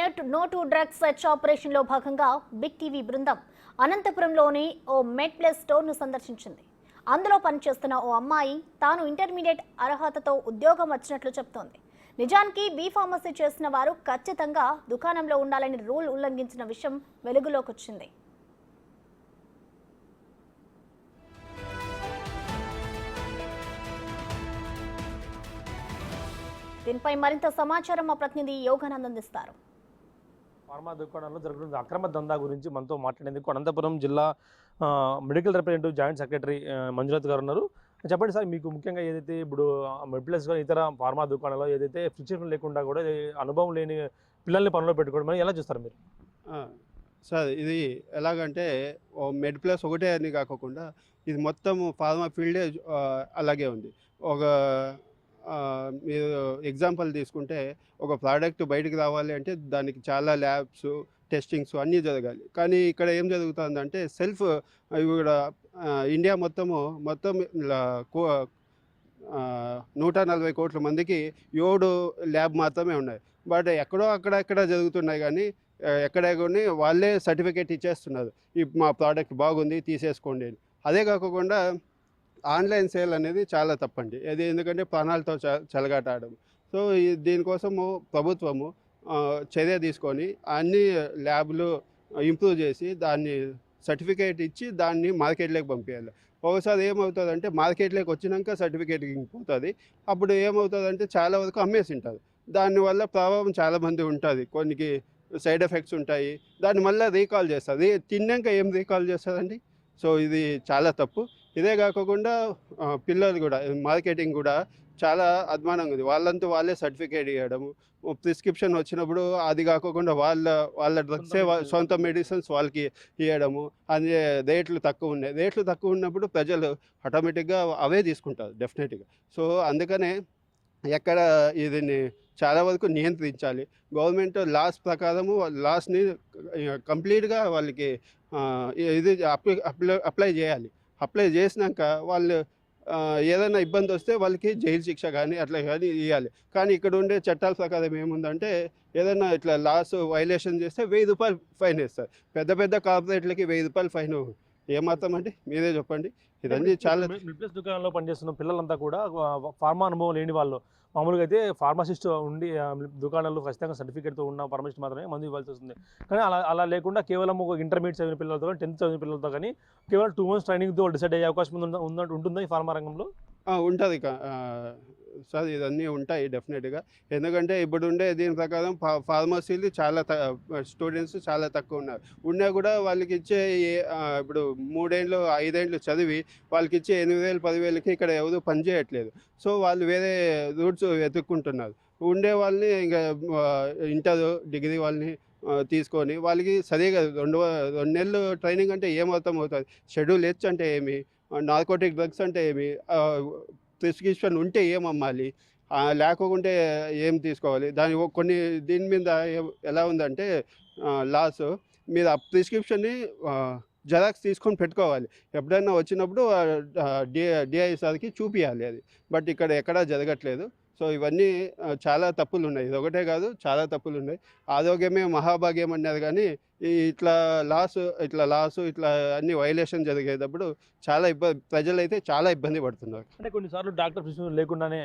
No to drugs search ఆపరేషన్లో భాగంగా big TV బృందం అనంతపురంలోని ఓ మెడ్ ప్లస్ స్టోర్ను సందర్శించింది. అందులో పనిచేస్తున్న ఓ అమ్మాయి తాను ఇంటర్మీడియట్ అర్హతతో ఉద్యోగం వచ్చినట్లు చెప్తోంది. నిజానికి బీ ఫార్మసీ చేసిన వారు ఖచ్చితంగా దుకాణంలో ఉండాలని రూల్ ఉల్లంఘించిన విషయం వెలుగులోకి వచ్చింది. దీనిపై మరింత సమాచారం మా ప్రతినిధి యోగానంద్ అందిస్తారు. ఫార్మా దుకాణంలో జరుగుతున్న అక్రమ దందా గురించి మనతో మాట్లాడేందుకు అనంతపురం జిల్లా medical representative joint secretary Manjunath గారు ఉన్నారు. చెప్పండి సార్, మీకు ముఖ్యంగా ఏదైతే ఇప్పుడు మెడ్ప్లస్ ఇతర ఫార్మా దుకాణంలో ఏదైతే ప్రిస్క్రిప్షన్ లేకుండా కూడా అనుభవం లేని పిల్లల్ని పనిలో పెట్టుకోవడం ఎలా చూస్తారు మీరు? సార్, ఇది ఎలాగంటే మెడ్ ప్లస్ ఒకటే అని కాకుండా ఇది మొత్తం ఫార్మా ఫీల్డే అలాగే ఉంది. ఒక మీరు ఎగ్జాంపుల్ తీసుకుంటే ఒక ప్రోడక్ట్ బయటకు రావాలి అంటే దానికి చాలా ల్యాబ్స్ టెస్టింగ్స్ అన్నీ జరగాలి. కానీ ఇక్కడ ఏం జరుగుతుందంటే సెల్ఫ్ కూడా ఇండియా మొత్తం 140 కోట్ల మందికి 7 ల్యాబ్ మాత్రమే ఉన్నాయి. బట్ ఎక్కడో అక్కడెక్కడ జరుగుతున్నాయి, కానీ ఎక్కడ కొన్ని వాళ్ళే సర్టిఫికేట్ ఇచ్చేస్తున్నారు, మా ప్రోడక్ట్ బాగుంది తీసేసుకోండి అని. అదే కాకుండా ఆన్లైన్ సేల్ అనేది చాలా తప్పండి. అది ఎందుకంటే ప్రాణాలతో చెలగాట ఆడడం. సో దీనికోసము ప్రభుత్వము చర్య తీసుకొని అన్ని ల్యాబ్లు ఇంప్రూవ్ చేసి దాన్ని సర్టిఫికేట్ ఇచ్చి దాన్ని మార్కెట్లోకి పంపించాలి. ఒకసారి ఏమవుతుందంటే మార్కెట్లోకి వచ్చినాక సర్టిఫికేట్ పోతుంది. అప్పుడు ఏమవుతుందంటే చాలా వరకు అమ్మేసి ఉంటారు. దానివల్ల ప్రభావం చాలామంది ఉంటుంది, కొన్ని సైడ్ ఎఫెక్ట్స్ ఉంటాయి. దాన్ని మళ్ళీ రీకాల్ చేస్తుంది. తిన్నాక ఏం రీకాల్ చేస్తుందండి? సో ఇది చాలా తప్పు. ఇదే కాకుండా పిల్లలు కూడా మార్కెటింగ్ కూడా చాలా అధ్వానంగా ఉంది. వాళ్ళంతా వాళ్ళే సర్టిఫికేట్ ఇవ్వడము, ప్రిస్క్రిప్షన్ వచ్చినప్పుడు అది కాకుండా వాళ్ళ డ్రగ్సే సొంత మెడిసిన్స్ వాళ్ళకి ఇవ్వడము. అది రేట్లు తక్కువ ఉన్నాయి. రేట్లు తక్కువ ఉన్నప్పుడు ప్రజలు ఆటోమేటిక్గా అవే తీసుకుంటారు డెఫినెట్గా. సో అందుకనే ఎక్కడ దీన్ని చాలా వరకు నియంత్రించాలి. గవర్నమెంట్ లాస్ ప్రకారము లాస్ని కంప్లీట్గా వాళ్ళకి ఇది అప్లై చేయాలి. అప్లై చేసినాక వాళ్ళు ఏదైనా ఇబ్బంది వస్తే వాళ్ళకి జైలు శిక్ష కానీ అట్లా కానీ ఇవ్వాలి. కానీ ఇక్కడ ఉండే చట్టాల ప్రకారం ఏముందంటే ఏదైనా ఇట్లా లాస్ వైలేషన్ చేస్తే 1000 రూపాయలు ఫైన్ వేస్తారు. పెద్ద పెద్ద కార్పొరేట్లకి 1000 రూపాయలు ఫైన్ ఏమాత్రం అండి? మీరే చెప్పండి. ఇదన్నీ చాలా మెడ్ప్లస్ దుకాణంలో పనిచేస్తున్న పిల్లలంతా కూడా ఫార్మా అనుభవం లేని వాళ్ళు. మామూలుగా అయితే ఫార్మసిస్ట్ ఉండి దుకాణాల్లో ఖచ్చితంగా సర్టిఫికేట్తో ఉన్న ఫార్మసిస్ట్ మాత్రమే మందు ఇవ్వాల్సి వస్తుంది. కానీ అలా లేకుండా కేవలం ఒక ఇంటర్మీడియట్ చదివిన పిల్లలతో కానీ 10th చదివిన పిల్లలతో కానీ కేవలం 2 months ట్రైనింగ్తో డిసైడ్ అయ్యే అవకాశం ఉంటుందా ఈ ఫార్మా రంగంలో? ఉంటుంది సార్, ఇదన్నీ ఉంటాయి డెఫినెట్గా. ఎందుకంటే ఇప్పుడు ఉండే దీని ప్రకారం ఫార్మసీలు చాలా స్టూడెంట్స్ చాలా తక్కువ ఉన్నారు. ఉన్నా కూడా వాళ్ళకి ఇచ్చే ఇప్పుడు 3 ఏళ్ళు 5 ఏళ్ళు చదివి వాళ్ళకి ఇచ్చే 8,000 10,000కి ఇక్కడ ఎవరు పని చేయట్లేదు. సో వాళ్ళు వేరే రూట్స్ వెతుక్కుంటున్నారు. ఉండే వాళ్ళని ఇంకా ఇంటర్ డిగ్రీ వాళ్ళని తీసుకొని వాళ్ళకి సరిగా 2 నెలలు ట్రైనింగ్ అంటే ఏమవుతుంది? షెడ్యూల్ హెచ్ అంటే ఏమి, నార్కోటిక్ డ్రగ్స్ అంటే ఏమి, ప్రిస్క్రిప్షన్ ఉంటే ఏం అమ్మాలి, లేకుంటే ఏం తీసుకోవాలి, కొన్ని దీని మీద ఎలా ఉందంటే లాస్ మీరు ఆ ప్రిస్క్రిప్షన్ని జెరాక్స్ తీసుకొని పెట్టుకోవాలి. ఎప్పుడైనా వచ్చినప్పుడు డిఐ సార్కి చూపించాలి అది. బట్ ఇక్కడ ఎక్కడా జరగట్లేదు. సో ఇవన్నీ చాలా తప్పులు ఉన్నాయి. ఇది ఒకటే కాదు, చాలా తప్పులు ఉన్నాయి. ఆరోగ్యమే మహాభాగ్యం అన్నారు, కానీ ఇట్లా అన్ని వైలేషన్ జరిగేటప్పుడు చాలా ప్రజలైతే చాలా ఇబ్బంది పడుతున్నారు. అంటే కొన్నిసార్లు డాక్టర్ ప్రిస్క్రిప్షన్ లేకుండానే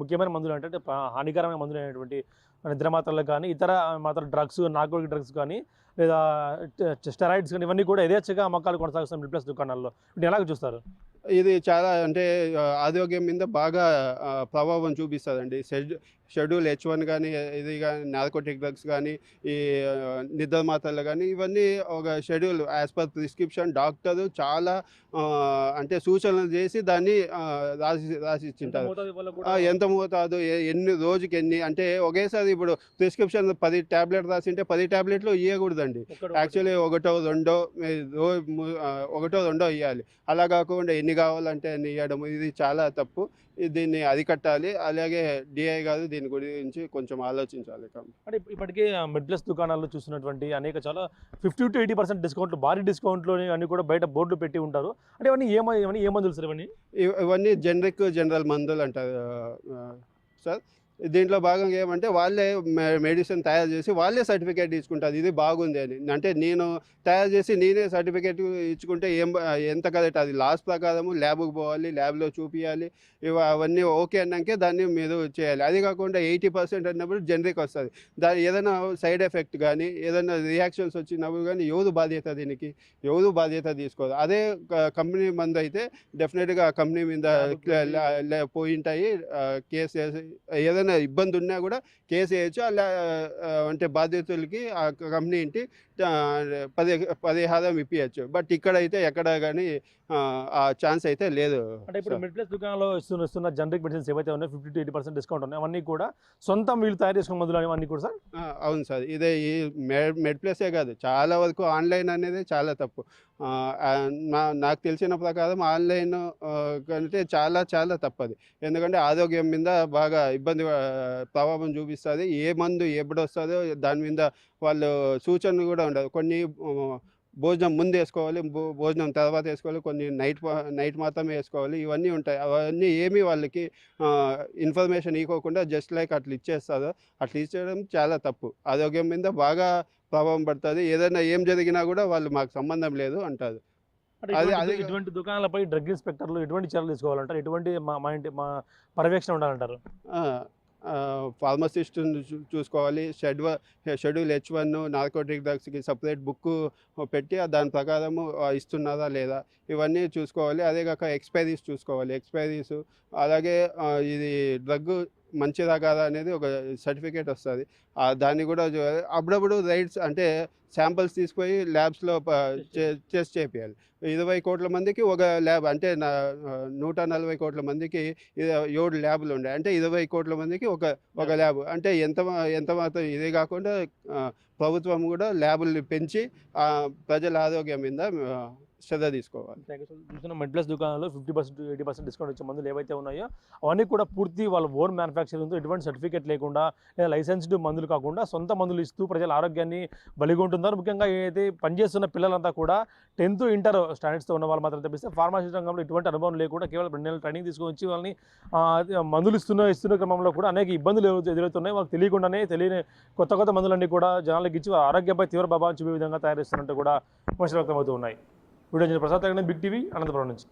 ముఖ్యమైన మందులు అంటే హానికరమైన మందులు అయినటువంటి నిద్ర మాత్రలు కానీ ఇతర మాత్రం డ్రగ్స్, నార్కోటిక్ డ్రగ్స్ కానీ లేదా స్టెరాయిడ్స్ కానీ ఇవన్నీ కూడా యథేచ్ఛగా అమ్మకాలు కొనసాగుతున్న మెడ్ప్లస్ దుకాణాల్లో ఎలాగ చూస్తారు? ఇది చాలా అంటే ఆరోగ్యం మీద బాగా ప్రభావం చూపిస్తుందండి. షెడ్యూల్ H1 కానీ ఇది కానీ నార్కోటిక్ డ్రగ్స్ కానీ ఈ నిద్ర మాత్రలు కానీ ఇవన్నీ ఒక schedule as per prescription doctor చాలా అంటే సూచనలు చేసి దాన్ని రాసి ఇచ్చింటారు. ఎంత మోతాదు, ఎన్ని రోజుకి ఎన్ని అంటే ఒకేసారి ఇప్పుడు ప్రిస్క్రిప్షన్ 10 ట్యాబ్లెట్ రాసింటే 10 ట్యాబ్లెట్లు ఇవ్వకూడదండి. యాక్చువల్లీ ఒకటో రెండో ఇవ్వాలి. అలా కాకుండా ఎన్ని కావాలంటే అన్ని ఇవ్వడం ఇది చాలా తప్పు. దీన్ని అరికట్టాలి. అలాగే డిఐ గారు దీని గురించి కొంచెం ఆలోచించాలి. అంటే ఇప్పటికే మెడ్ప్లస్ దుకాణాల్లో చూసినటువంటి అనేక చాలా 50 to 80% డిస్కౌంట్లు, భారీ డిస్కౌంట్లు అన్ని కూడా బయట బోర్డులు పెట్టి ఉంటారు. అంటే ఇవన్నీ ఏ మందులు సార్? ఇవన్నీ జనరల్ మందులు అంటారు సార్. దీంట్లో భాగంగా ఏమంటే వాళ్ళే మెడిసిన్ తయారు చేసి వాళ్ళే సర్టిఫికేట్ ఇచ్చుకుంటారు, ఇది బాగుంది అని. అంటే నేను తయారు చేసి నేనే సర్టిఫికేట్ ఇచ్చుకుంటే ఎంత కరెక్ట్, అది లాస్ ప్రకారము ల్యాబ్కి పోవాలి, ల్యాబ్లో చూపించాలి, అవన్నీ ఓకే అన్నాకే దాన్ని మీరు చేయాలి. అది కాకుండా 80% అన్నప్పుడు జనరిక్ వస్తుంది. దాని ఏదైనా సైడ్ ఎఫెక్ట్ కానీ ఏదైనా రియాక్షన్స్ వచ్చినప్పుడు కానీ ఎవరు బాధ్యత, దీనికి ఎవరు బాధ్యత తీసుకోదు. అదే కంపెనీ మందు అయితే డెఫినెట్గా ఆ కంపెనీ మీద పోయింటాయి, కేసు ఏదైనా ఇబ్బంది ఉన్నా కూడా కేసు వేయచ్చు. అలా అంటే బాధితులకి ఆ కంపెనీ ఇంటి పరిహారం ఇప్పించచ్చు. బట్ ఇక్కడైతే ఎక్కడ కానీ ఆ ఛాన్స్ అయితే లేదు. అంటే ఇప్పుడు మెడ్ప్లస్ దుకాణంలో ఇస్తున్న జనరిక్ మెడిసిన్స్ ఏవైతే ఉన్నాయో 50 to 80% డిస్కౌంట్ ఉన్నాయి, అవన్నీ కూడా సొంతం వీళ్ళు తయారు చేసుకున్న మందులు అవన్నీ కూడా సార్? అవును సార్, ఇదే ఈ మెడ్ప్లసే కాదు, చాలా వరకు ఆన్లైన్ అనేది చాలా తప్పు. నాకు తెలిసిన ప్రకారం ఆన్లైన్ కంటే చాలా చాలా తప్పది. ఎందుకంటే ఆరోగ్యం మీద బాగా ఇబ్బంది ప్రభావం చూపిస్తుంది. ఏ మందు ఎప్పుడు వస్తుందో దాని మీద వాళ్ళు సూచనలు కూడా ఉండదు. కొన్ని భోజనం ముందు వేసుకోవాలి, భోజనం తర్వాత వేసుకోవాలి, కొన్ని నైట్ మాత్రమే వేసుకోవాలి, ఇవన్నీ ఉంటాయి. అవన్నీ ఏమీ వాళ్ళకి ఇన్ఫర్మేషన్ ఇవ్వకుండా జస్ట్ లైక్ అట్లా ఇచ్చేస్తారు. అట్లా ఇచ్చేయడం చాలా తప్పు, ఆరోగ్యం మీద బాగా ప్రభావం పడుతుంది. ఏదైనా ఏం జరిగినా కూడా వాళ్ళు మాకు సంబంధం లేదు అంటారు. ఇటువంటి దుకాణాలపై డ్రగ్ ఇన్స్పెక్టర్లు ఎటువంటి చర్యలు తీసుకోవాలంటారు? ఎటువంటి మా పర్యవేక్షణ ఉండాలంటారు? ఫార్మసిస్ట్ని చూసుకోవాలి. షెడ్యూల్ H1 నార్కోటిక్ డ్రగ్స్కి సపరేట్ బుక్ పెట్టి దాని ప్రకారము ఇస్తున్నారా లేదా ఇవన్నీ చూసుకోవాలి. అదే కాక ఎక్స్పైరీస్ చూసుకోవాలి. ఎక్స్పైరీస్ అలాగే ఇది డ్రగ్ మంచిదా కాదా అనేది ఒక సర్టిఫికేట్ వస్తుంది, దాన్ని కూడా అప్పుడప్పుడు రైడ్స్ అంటే శాంపిల్స్ తీసుకుపోయి ల్యాబ్స్లో టెస్ట్ చేయాలి. 20 కోట్ల మందికి ఒక ల్యాబ్ అంటే 140 కోట్ల మందికి 7 ల్యాబ్లు ఉన్నాయి. అంటే 20 కోట్ల మందికి ఒక ల్యాబ్ అంటే ఎంత మాత్రం. ఇదే కాకుండా ప్రభుత్వం కూడా ల్యాబుల్ని పెంచి ప్రజల ఆరోగ్యం మీద శ్రద్ధ తీసుకోవాలి. చూసిన మెడ్ప్లస్ దుకాణంలో 50% to 80% డిస్కౌంట్ ఇచ్చే మందులు ఏవైతే ఉన్నాయో అవన్నీ కూడా పూర్తి వాళ్ళ ఓన్ మ్యానుఫ్యాక్చరింగ్తో ఎటువంటి సర్టిఫికేట్ లేకుండా లేదా లైసెన్స్డ్ మందులు కాకుండా సొంత మందులు ఇస్తూ ప్రజల ఆరోగ్యాన్ని బలిగొంటున్నారు. ముఖ్యంగా ఏదైతే పనిచేస్తున్న పిల్లలంతా కూడా 10th, ఇంటర్ స్టాండర్డ్స్తో ఉన్న వాళ్ళు మాత్రం తప్పిస్తే ఫార్మసీ రంగంలో ఎటువంటి అనుభవం లేకుండా కేవలం 2 నెలలు ట్రైనింగ్ తీసుకొచ్చి వాళ్ళని మందులు ఇస్తున్న క్రమంలో కూడా అనేక ఇబ్బందులు ఎదురవుతున్నాయి. వాళ్ళకి తెలియకుండానే తెలియని కొత్త మందులన్నీ కూడా జనాలకు ఇచ్చి ఆరోగ్యంపై తీవ్ర ప్రభావం చూపే విధంగా తయారు చేస్తున్నట్టు కూడా విమర్శలు వ్యక్తమవుతూ ఉన్నాయి. Video Prasad big TV Anantapur నుంచి.